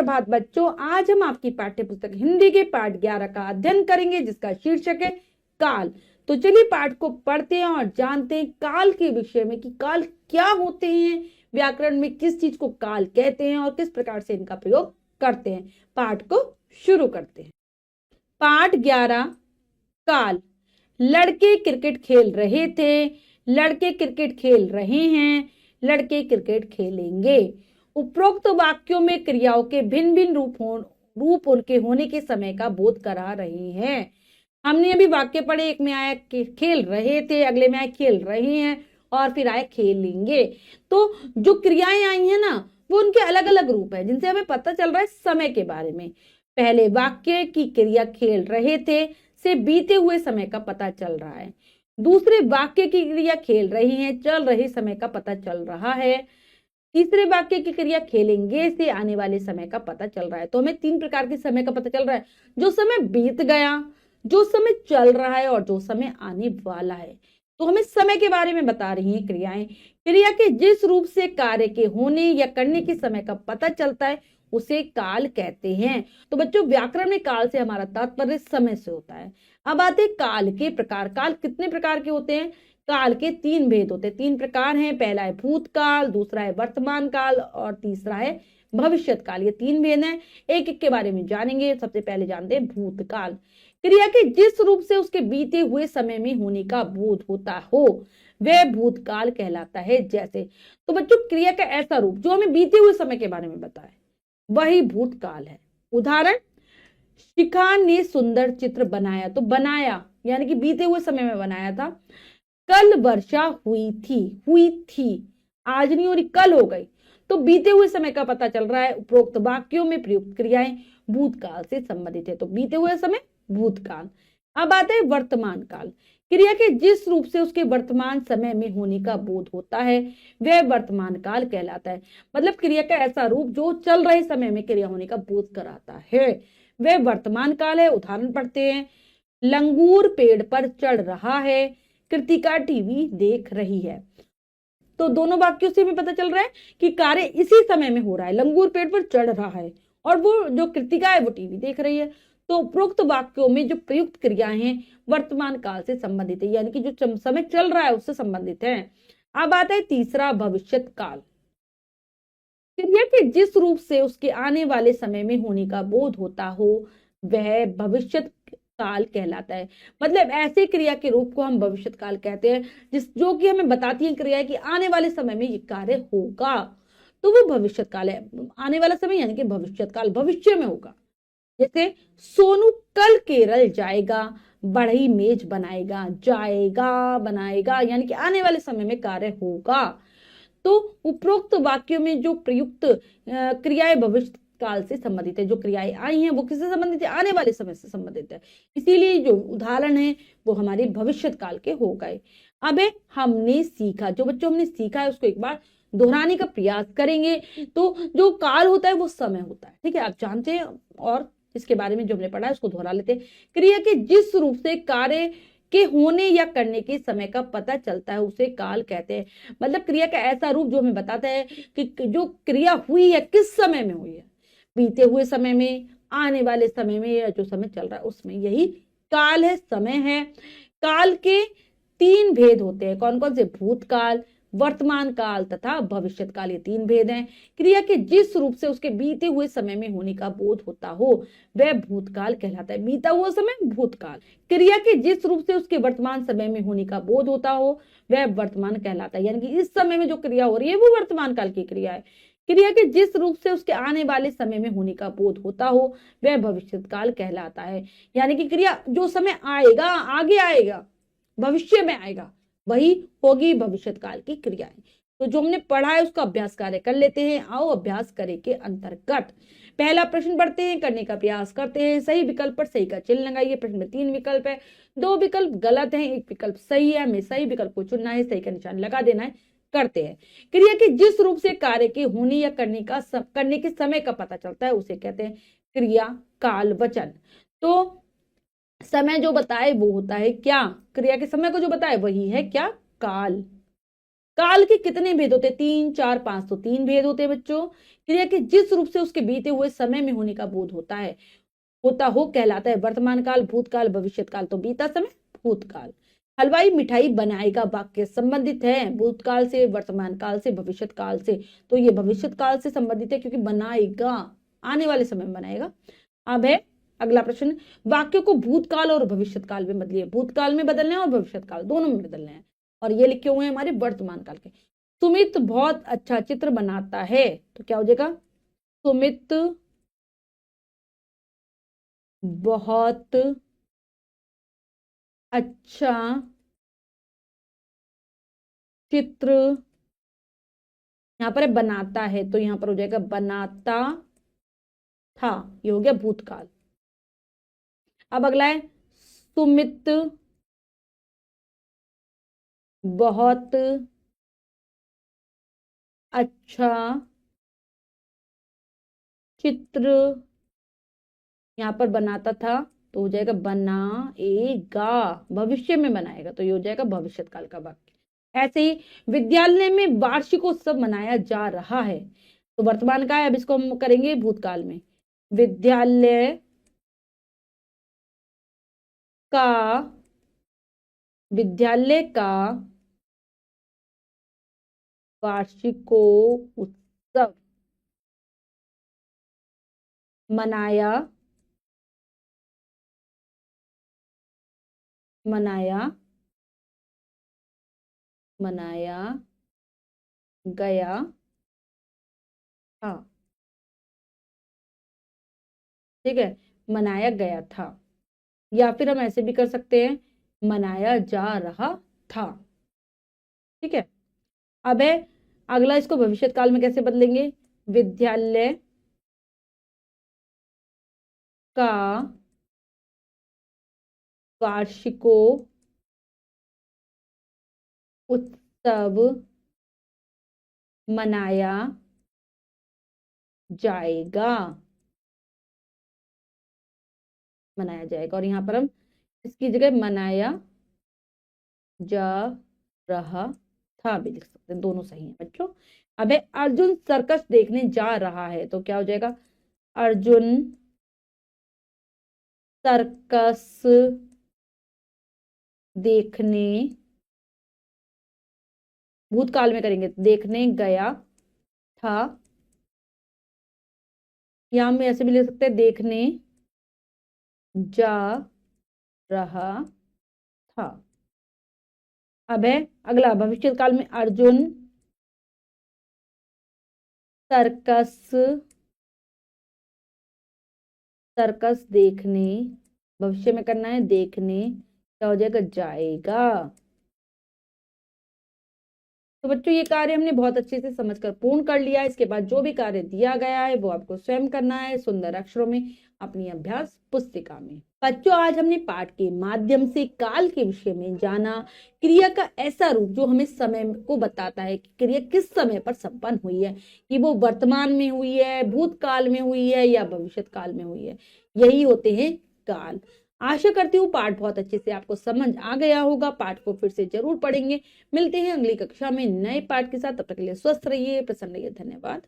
सुप्रभात बच्चों, आज हम आपकी पाठ्य पुस्तक हिंदी के पाठ 11 का अध्ययन करेंगे जिसका शीर्षक है काल। तो चलिए पाठ को पढ़ते हैं और जानते हैं काल के विषय में कि काल क्या होते हैं, व्याकरण में किस चीज को काल कहते हैं और किस प्रकार से इनका प्रयोग करते हैं। पाठ को शुरू करते हैं। पाठ 11 काल। लड़के क्रिकेट खेल रहे थे, लड़के क्रिकेट खेल रहे हैं, लड़के क्रिकेट खेलेंगे। उपरोक्त वाक्यों में क्रियाओं के भिन्न भिन्न रूप उनके होने के समय का बोध करा रहे हैं। हमने अभी वाक्य पढ़े, एक में आया खेल रहे थे, अगले में आया खेल रहे हैं और फिर आया खेलेंगे। तो जो क्रियाएं आई हैं ना, वो उनके अलग अलग रूप है जिनसे हमें पता चल रहा है समय के बारे में। पहले वाक्य की क्रिया खेल रहे थे से बीते हुए समय का पता चल रहा है। दूसरे वाक्य की क्रिया खेल रही है, चल रहे समय का पता चल रहा है। तीसरे वाक्य की क्रिया खेलेंगे से आने वाले समय का पता चल रहा है। तो हमें 3 प्रकार के समय का पता चल रहा है, जो समय बीत गया, जो समय चल रहा है और जो समय आने वाला है। तो हमें समय के बारे में बता रही हैं क्रियाएं। क्रिया के जिस रूप से कार्य के होने या करने के समय का पता चलता है उसे काल कहते हैं। तो बच्चों, व्याकरण में काल से हमारा तात्पर्य समय से होता है। अब आते काल के प्रकार। काल कितने प्रकार के होते हैं? काल के 3 भेद होते हैं, 3 प्रकार हैं। पहला है भूतकाल, दूसरा है वर्तमान काल और तीसरा है भविष्यत काल। ये 3 भेद हैं, एक एक के बारे में जानेंगे। सबसे पहले जानते हैं भूतकाल। क्रिया के जिस रूप से उसके बीते हुए समय में होने का बोध होता हो वह भूतकाल कहलाता है। जैसे, तो बच्चों, क्रिया का ऐसा रूप जो हमें बीते हुए समय के बारे में बताए वही भूतकाल है। उदाहरण, शिखा ने सुंदर चित्र बनाया। तो बनाया यानी कि बीते हुए समय में बनाया था। कल वर्षा हुई थी, आज नहीं हो रही, कल हो गई। तो बीते हुए समय का पता चल रहा है। उपरोक्त वाक्यों में प्रयुक्त क्रियाएं भूतकाल से संबंधित है। तो बीते हुए समय भूतकाल। अब आते हैं वर्तमान काल। क्रिया के जिस रूप से उसके वर्तमान समय में होने का बोध होता है वह वर्तमान काल कहलाता है। मतलब क्रिया का ऐसा रूप जो चल रहे समय में क्रिया होने का बोध कराता है, वह वर्तमान काल है। उदाहरण पढ़ते हैं। लंगूर पेड़ पर चढ़ रहा है, कृतिका टीवी देख रही है। तो दोनों वाक्यों से हमें पता चल रहा है कि कार्य इसी समय में हो रहा है। लंगूर पेड़ पर चढ़ रहा है और वो जो कृतिका है वो टीवी देख रही है। तो उपरोक्त वाक्यों में जो प्रयुक्त क्रियाएं हैं वर्तमान काल से संबंधित है, यानी कि जो समय चल रहा है उससे संबंधित है। अब आता है तीसरा, भविष्यत काल। क्रिया के जिस रूप से उसके आने वाले समय में होने का बोध होता हो वह भविष्यत काल कहलाता है। मतलब ऐसे क्रिया के रूप को हम भविष्यत काल कहते हैं जो कि हमें बताती है क्रिया कि आने वाले समय में ये कार्य होगा, तो वो भविष्यत काल है। आने वाला समय यानी कि भविष्यत काल, भविष्य में होगा। जैसे, सोनू कल केरल जाएगा, बढ़ई मेज बनाएगा। जाएगा, बनाएगा यानी कि आने वाले समय में कार्य होगा। तो उपरोक्त वाक्यों में जो प्रयुक्त क्रियाएं भविष्य काल से संबंधित है। जो क्रियाएं आई हैं वो किससे संबंधित है? आने वाले समय से संबंधित है। इसीलिए जो उदाहरण है वो हमारे भविष्यत काल के हो गए। अब हमने सीखा। जो बच्चों हमने सीखा है उसको एक बार दोहराने का प्रयास करेंगे। तो जो काल होता है वो समय होता है, ठीक है, आप जानते हैं। और इसके बारे में जो हमने पढ़ा है उसको दोहरा लेते हैं। क्रिया के जिस रूप से कार्य के होने या करने के समय का पता चलता है उसे काल कहते हैं। मतलब क्रिया का ऐसा रूप जो हमें बताता है कि जो क्रिया हुई है किस समय में हुई है, बीते हुए समय में, आने वाले समय में, या जो समय चल रहा है उसमें, यही काल है, समय है। काल के 3 भेद होते हैं। कौन कौन से? भूतकाल, वर्तमान काल तथा भविष्यत काल। ये 3 भेद हैं। क्रिया के जिस रूप से उसके बीते हुए समय में होने का बोध होता हो वह भूतकाल कहलाता है। बीता हुआ समय भूतकाल। क्रिया के जिस रूप से उसके वर्तमान समय में होने का बोध होता हो वह वर्तमान कहलाता है, यानी कि इस समय में जो क्रिया हो रही है वो वर्तमान काल की क्रिया है। क्रिया के जिस रूप से उसके आने वाले समय में होने का बोध होता हो वह भविष्यत काल कहलाता है, यानी कि क्रिया जो समय आएगा, आगे आएगा, भविष्य में आएगा, वही होगी भविष्यत काल की क्रियाएं। तो जो हमने पढ़ा है उसका अभ्यास कार्य कर लेते हैं। आओ अभ्यास करें के अंतर्गत पहला प्रश्न पढ़ते हैं, करने का प्रयास करते हैं। सही विकल्प पर सही का चिन्ह लगाइए। प्रश्न में 3 विकल्प है, 2 विकल्प गलत हैं, 1 विकल्प सही है। हमें सही विकल्प को चुनना है, सही का निशान लगा देना है। करते हैं। क्रिया के जिस रूप से कार्य के होने या करने के समय का पता चलता है उसे कहते हैं क्रिया काल वचन। तो समय जो बताए वो होता है क्या? क्रिया के समय को जो बताए वही है क्या? काल। काल के कितने भेद होते हैं? 3, 4, 5, तो 3 भेद होते हैं बच्चों। क्रिया के जिस रूप से उसके बीते हुए समय में होने का बोध होता है, होता हो कहलाता है वर्तमान काल, भूतकाल, भविष्य काल। तो बीता समय भूतकाल। हलवाई मिठाई बनाएगा वाक्य संबंधित है भूतकाल से, वर्तमान काल से, भविष्य काल से। तो ये भविष्य काल से संबंधित है क्योंकि बनाएगा आने वाले समय में बनाएगा। अब है अगला प्रश्न, वाक्य को भूतकाल और भविष्य काल में बदलिए। भूतकाल में बदलने हैं और भविष्य काल दोनों में बदलने हैं, और ये लिखे हुए हैं हमारे वर्तमान काल के। सुमित बहुत अच्छा चित्र बनाता है, तो क्या हो जाएगा? सुमित बहुत अच्छा चित्र, यहां पर है बनाता है, तो यहां पर हो जाएगा बनाता था, ये हो गया भूतकाल। अब अगला है, सुमित बहुत अच्छा चित्र यहां पर बनाता था, तो हो जाएगा बनाएगा, भविष्य में बनाएगा, तो ये हो जाएगा भविष्य काल का वाक्य। ऐसे ही विद्यालय में वार्षिकोत्सव मनाया जा रहा है, तो वर्तमान का है, अब इसको हम करेंगे भूतकाल में। विद्यालय का वार्षिकोत्सव मनाया गया था, ठीक है, मनाया गया था। या फिर हम ऐसे भी कर सकते हैं, मनाया जा रहा था, ठीक है। अब है अगला, इसको भविष्य काल में कैसे बदलेंगे? विद्यालय का वार्षिकोत्सव मनाया जाएगा, और यहां पर हम इसकी जगह मनाया जा रहा था भी लिख सकते हैं, दोनों सही है बच्चों। अब है अर्जुन सर्कस देखने जा रहा है, तो क्या हो जाएगा? अर्जुन सर्कस देखने, भूतकाल में करेंगे, देखने गया था, या हम ऐसे भी ले सकते हैं देखने जा रहा था। अब है अगला, भविष्य काल में अर्जुन सर्कस देखने, भविष्य में करना है देखने, क्या हो जाएगा? जाएगा। तो बच्चों ये कार्य हमने बहुत अच्छे से समझकर पूर्ण कर लिया है। इसके बाद जो भी कार्य दिया गया है वो आपको स्वयं करना है सुंदर अक्षरों में अपनी अभ्यास पुस्तिका में। बच्चों आज हमने पाठ के माध्यम से काल के विषय में जाना, क्रिया का ऐसा रूप जो हमें समय को बताता है कि क्रिया किस समय पर संपन्न हुई है, कि वो वर्तमान में हुई है, भूतकाल में हुई है या भविष्य काल में हुई है, यही होते हैं काल। आशा करती हूँ पाठ बहुत अच्छे से आपको समझ आ गया होगा। पाठ को फिर से जरूर पढ़ेंगे। मिलते हैं अगली कक्षा में नए पाठ के साथ, तब तक के लिए स्वस्थ रहिए, प्रसन्न रहिए। धन्यवाद।